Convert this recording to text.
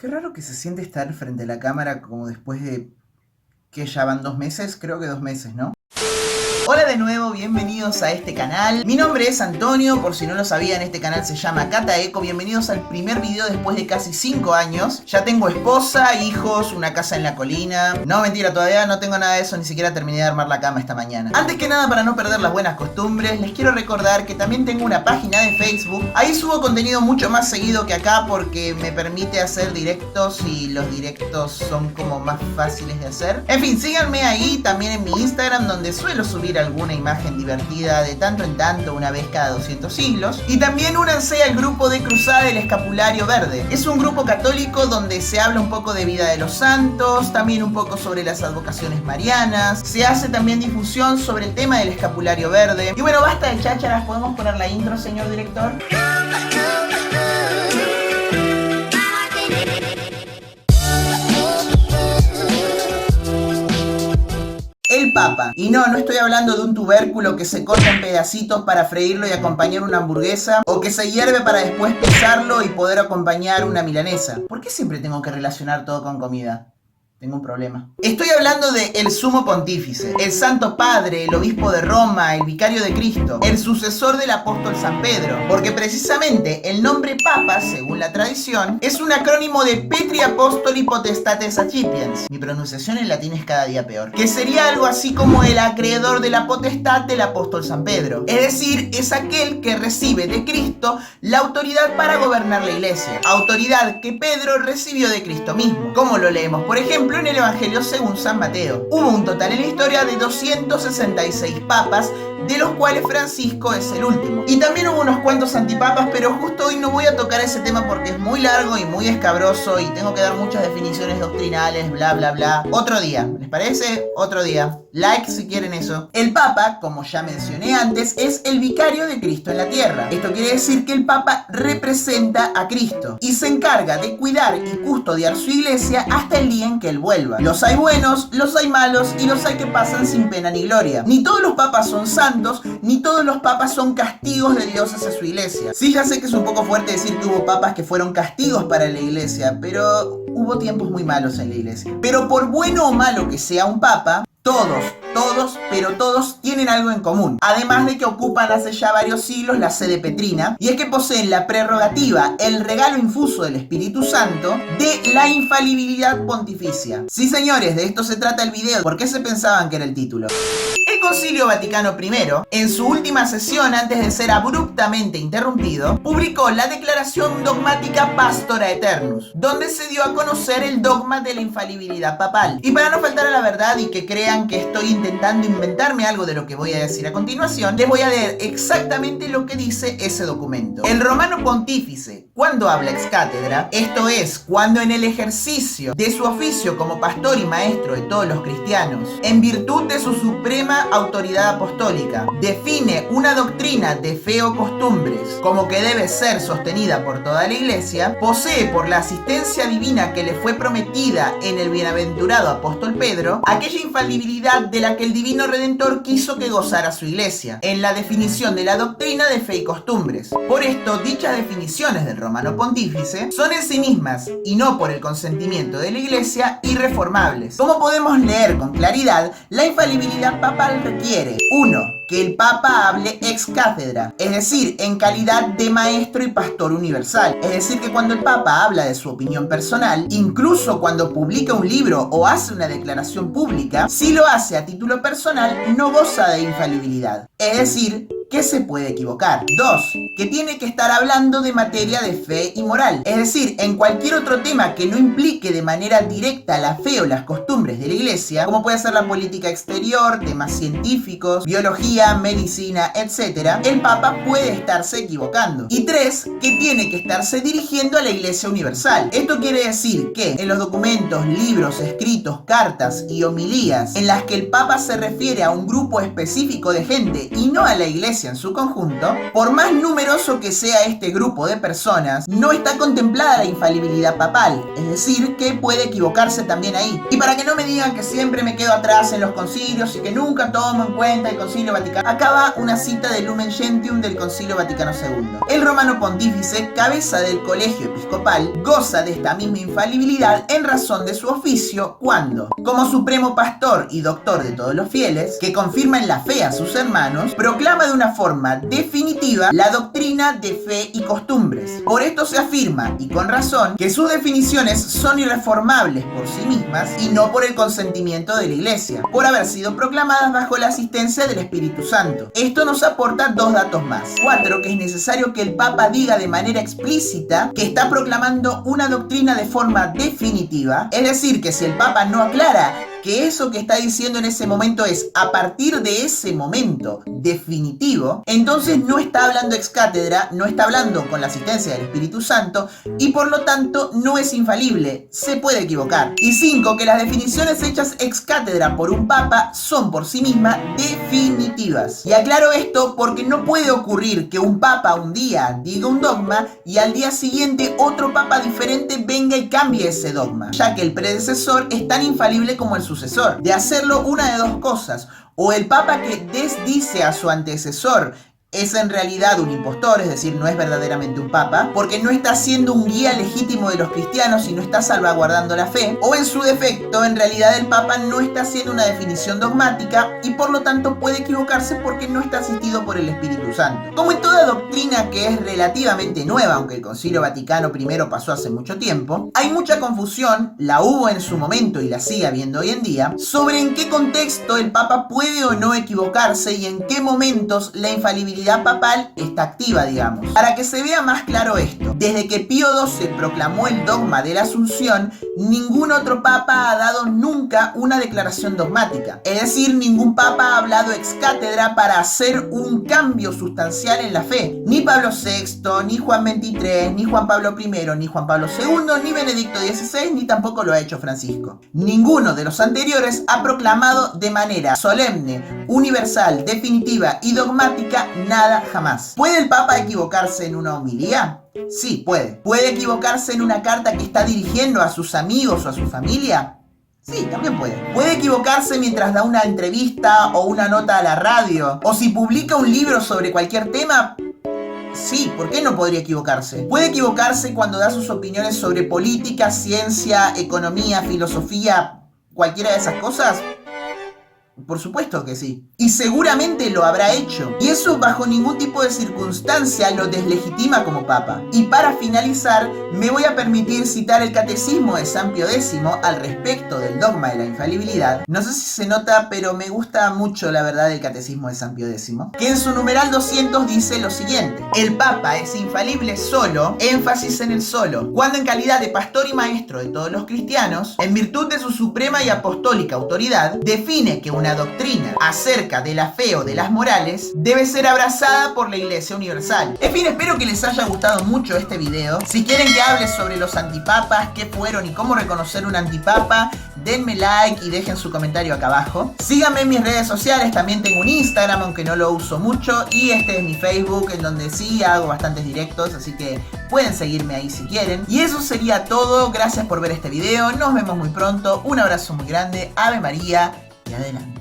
Qué raro que se siente estar frente a la cámara como después de... que ya van 2 meses, creo que 2 meses, ¿no? Hola de nuevo, bienvenidos a este canal. Mi nombre es Antonio, por si no lo sabían, este canal se llama Cataeco. Bienvenidos al primer video después de casi 5 años. Ya tengo esposa, hijos, una casa en la colina. No, mentira, todavía no tengo nada de eso, ni siquiera terminé de armar la cama esta mañana. Antes que nada, para no perder las buenas costumbres, les quiero recordar que también tengo una página de Facebook. Ahí subo contenido mucho más seguido que acá porque me permite hacer directos y los directos son como más fáciles de hacer. En fin, síganme ahí, también en mi Instagram, donde suelo subir alguna imagen divertida de tanto en tanto, una vez cada 200 siglos. Y también únanse al grupo de Cruzada del Escapulario Verde. Es un grupo católico donde se habla un poco de vida de los santos, también un poco sobre las advocaciones marianas. Se hace también difusión sobre el tema del escapulario verde. Y bueno, basta de chácharas, ¿podemos poner la intro, señor director? El Papa. Y no estoy hablando de un tubérculo que se corta en pedacitos para freírlo y acompañar una hamburguesa, o que se hierve para después pisarlo y poder acompañar una milanesa. ¿Por qué siempre tengo que relacionar todo con comida? Tengo un problema. Estoy hablando de el Sumo Pontífice, el Santo Padre, el Obispo de Roma, el Vicario de Cristo, el sucesor del Apóstol San Pedro, porque precisamente el nombre Papa, según la tradición, es un acrónimo de Petri Apostoli Potestates Accipiens. Mi pronunciación en latín es cada día peor. Que sería algo así como el acreedor de la potestad del Apóstol San Pedro. Es decir, es aquel que recibe de Cristo la autoridad para gobernar la iglesia. Autoridad que Pedro recibió de Cristo mismo. ¿Cómo lo leemos? Por ejemplo, en el Evangelio según San Mateo. Hubo un total en la historia de 266 papas, de los cuales Francisco es el último. Y también hubo unos cuantos antipapas, pero justo hoy no voy a tocar ese tema porque es muy largo y muy escabroso y tengo que dar muchas definiciones doctrinales, bla bla bla. Otro día, ¿les parece? Otro día. Like si quieren eso. El Papa, como ya mencioné antes, es el vicario de Cristo en la tierra. Esto quiere decir que el Papa representa a Cristo y se encarga de cuidar y custodiar su iglesia hasta el día en que él vuelva. Los hay buenos, los hay malos y los hay que pasan sin pena ni gloria. Ni todos los papas son santos, ni todos los papas son castigos de Dios hacia su iglesia. Sí, ya sé que es un poco fuerte decir que hubo papas que fueron castigos para la iglesia, pero hubo tiempos muy malos en la iglesia. Pero por bueno o malo que sea un papa, todos tienen algo en común. Además de que ocupan hace ya varios siglos la sede petrina, y es que poseen la prerrogativa, el regalo infuso del Espíritu Santo, de la infalibilidad pontificia. Sí, señores, de esto se trata el video. ¿Por qué se pensaban que era el título? El Concilio Vaticano I, en su última sesión antes de ser abruptamente interrumpido, publicó la Declaración Dogmática Pastora Aeternus, donde se dio a conocer el dogma de la infalibilidad papal. Y para no faltar a la verdad y que crean que estoy intentando inventarme algo de lo que voy a decir a continuación, les voy a leer exactamente lo que dice ese documento. El Romano Pontífice, cuando habla ex cátedra, esto es, cuando en el ejercicio de su oficio como pastor y maestro de todos los cristianos, en virtud de su suprema autoridad apostólica, define una doctrina de fe o costumbres como que debe ser sostenida por toda la iglesia, posee por la asistencia divina que le fue prometida en el bienaventurado apóstol Pedro, aquella infalibilidad de la que el divino Redentor quiso que gozara su iglesia, en la definición de la doctrina de fe y costumbres. Por esto, dichas definiciones del Romano Pontífice son en sí mismas, y no por el consentimiento de la iglesia, irreformables. Como podemos leer con claridad, la infalibilidad papal requiere 1. Que el Papa hable ex cátedra, es decir, en calidad de maestro y pastor universal. Es decir, que cuando el Papa habla de su opinión personal, incluso cuando publica un libro o hace una declaración pública, si lo hace a título personal, no goza de infalibilidad. Es decir, que se puede equivocar. 2. Que tiene que estar hablando de materia de fe y moral. Es decir, en cualquier otro tema que no implique de manera directa la fe o las costumbres de la iglesia, como puede ser la política exterior, temas científicos, biología, medicina, etc., el Papa puede estarse equivocando. Y 3. Que tiene que estarse dirigiendo a la iglesia universal. Esto quiere decir que en los documentos, libros, escritos, cartas y homilías en las que el Papa se refiere a un grupo específico de gente y no a la iglesia iglesia en su conjunto, por más numeroso que sea este grupo de personas, no está contemplada la infalibilidad papal, es decir, que puede equivocarse también ahí. Y para que no me digan que siempre me quedo atrás en los concilios y que nunca tomo en cuenta el Concilio Vaticano, acá va una cita de Lumen Gentium del Concilio Vaticano II. El romano pontífice, cabeza del colegio episcopal, goza de esta misma infalibilidad en razón de su oficio cuando, como supremo pastor y doctor de todos los fieles, que confirma en la fe a sus hermanos, proclama de una forma definitiva la doctrina de fe y costumbres. Por esto se afirma, y con razón, que sus definiciones son irreformables por sí mismas y no por el consentimiento de la Iglesia, por haber sido proclamadas bajo la asistencia del Espíritu Santo. Esto nos aporta dos datos más. 4. Que es necesario que el Papa diga de manera explícita que está proclamando una doctrina de forma definitiva, es decir, que si el Papa no aclara que eso que está diciendo en ese momento es a partir de ese momento definitivo, entonces no está hablando ex cátedra, no está hablando con la asistencia del Espíritu Santo y por lo tanto no es infalible, se puede equivocar. Y 5. Que las definiciones hechas ex cátedra por un papa son por sí mismas definitivas. Y aclaro esto porque no puede ocurrir que un papa un día diga un dogma y al día siguiente otro papa diferente venga y cambie ese dogma, ya que el predecesor es tan infalible como el sucesor. De hacerlo, una de dos cosas: o el papa que desdice a su antecesor es en realidad un impostor, es decir, no es verdaderamente un papa, porque no está siendo un guía legítimo de los cristianos y no está salvaguardando la fe, o en su defecto, en realidad el papa no está haciendo una definición dogmática y por lo tanto puede equivocarse porque no está asistido por el Espíritu Santo. Como en toda doctrina que es relativamente nueva, aunque el Concilio Vaticano I pasó hace mucho tiempo, hay mucha confusión, la hubo en su momento y la sigue habiendo hoy en día, sobre en qué contexto el papa puede o no equivocarse y en qué momentos la infalibilidad papal está activa, digamos. Para que se vea más claro esto, desde que Pío XII proclamó el dogma de la Asunción, ningún otro papa ha dado nunca una declaración dogmática. Es decir, ningún papa ha hablado ex cátedra para hacer un cambio sustancial en la fe. Ni Pablo VI, ni Juan XXIII, ni Juan Pablo I, ni Juan Pablo II, ni Benedicto XVI, ni tampoco lo ha hecho Francisco. Ninguno de los anteriores ha proclamado de manera solemne, universal, definitiva y dogmática nada jamás. ¿Puede el Papa equivocarse en una homilía? Sí, puede. ¿Puede equivocarse en una carta que está dirigiendo a sus amigos o a su familia? Sí, también puede. ¿Puede equivocarse mientras da una entrevista o una nota a la radio? ¿O si publica un libro sobre cualquier tema? Sí, ¿por qué no podría equivocarse? ¿Puede equivocarse cuando da sus opiniones sobre política, ciencia, economía, filosofía, cualquiera de esas cosas? Por supuesto que sí. Y seguramente lo habrá hecho. Y eso bajo ningún tipo de circunstancia lo deslegitima como papa. Y para finalizar, me voy a permitir citar el Catecismo de San Pío X al respecto del dogma de la infalibilidad. No sé si se nota, pero me gusta mucho la verdad del Catecismo de San Pío X, que en su numeral 200 dice lo siguiente: el papa es infalible solo, énfasis en el solo, cuando en calidad de pastor y maestro de todos los cristianos, en virtud de su suprema y apostólica autoridad, define que una doctrina acerca de la fe o de las morales debe ser abrazada por la Iglesia Universal. En fin, espero que les haya gustado mucho este video. Si quieren que hable sobre los antipapas, qué fueron y cómo reconocer un antipapa, denme like y dejen su comentario acá abajo. Síganme en mis redes sociales, también tengo un Instagram, aunque no lo uso mucho, y este es mi Facebook, en donde sí hago bastantes directos, así que pueden seguirme ahí si quieren. Y eso sería todo, gracias por ver este video, nos vemos muy pronto, un abrazo muy grande, Ave María y adelante.